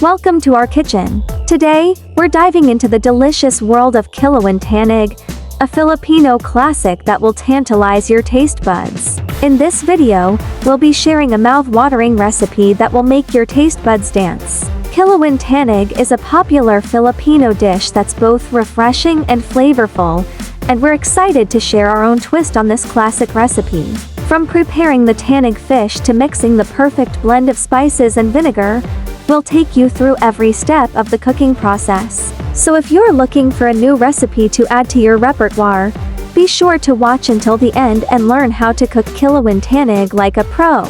Welcome to our kitchen. Today, we're diving into the delicious world of Kilawin Tanigue, a Filipino classic that will tantalize your taste buds. In this video, we'll be sharing a mouth-watering recipe that will make your taste buds dance. Kilawin Tanigue is a popular Filipino dish that's both refreshing and flavorful, and we're excited to share our own twist on this classic recipe. From preparing the tanigue fish to mixing the perfect blend of spices and vinegar, we'll take you through every step of the cooking process. So if you're looking for a new recipe to add to your repertoire, be sure to watch until the end and learn how to cook Kilawin Tanigue like a pro.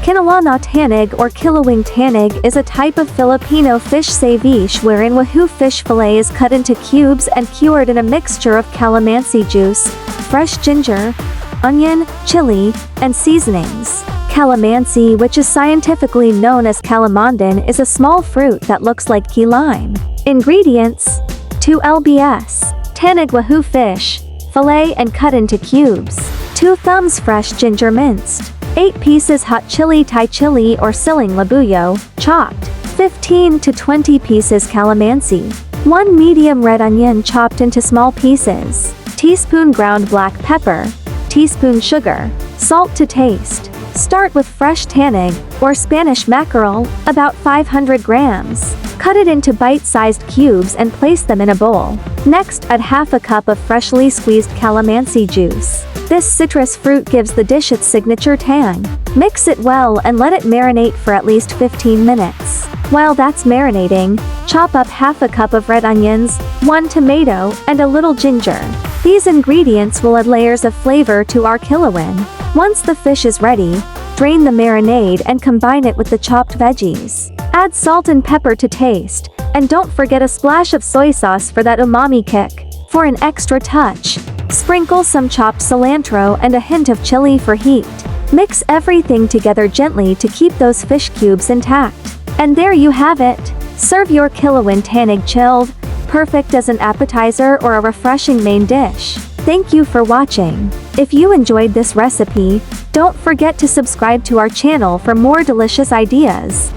Kinilaw Tanigue or Kilawing Tanigue is a type of Filipino fish ceviche wherein Wahoo fish fillet is cut into cubes and cured in a mixture of Calamansi juice, fresh ginger, onion, chili, and seasonings. Calamansi, which is scientifically known as Calamondin, is a small fruit that looks like key lime. Ingredients: 2 lbs. Tanigue Wahoo fish, fillet and cut into cubes. 2 thumbs fresh ginger minced. 8 pieces hot chili Thai chili or siling labuyo, chopped. 15 to 20 pieces calamansi. 1 medium red onion chopped into small pieces. Teaspoon ground black pepper. Teaspoon sugar. Salt to taste. Start with fresh tanigue, or Spanish mackerel, about 500 grams. Cut it into bite-sized cubes and place them in a bowl. Next, add half a cup of freshly squeezed calamansi juice. This citrus fruit gives the dish its signature tang. Mix it well and let it marinate for at least 15 minutes. While that's marinating, chop up half a cup of red onions, 1 tomato, and a little ginger. These ingredients will add layers of flavor to our kilawin. Once the fish is ready, drain the marinade and combine it with the chopped veggies. Add salt and pepper to taste, and don't forget a splash of soy sauce for that umami kick. For an extra touch, sprinkle some chopped cilantro and a hint of chili for heat. Mix everything together gently to keep those fish cubes intact. And there you have it. Serve your Kilawin Tanigue chilled, perfect as an appetizer or a refreshing main dish. Thank you for watching. If you enjoyed this recipe, don't forget to subscribe to our channel for more delicious ideas.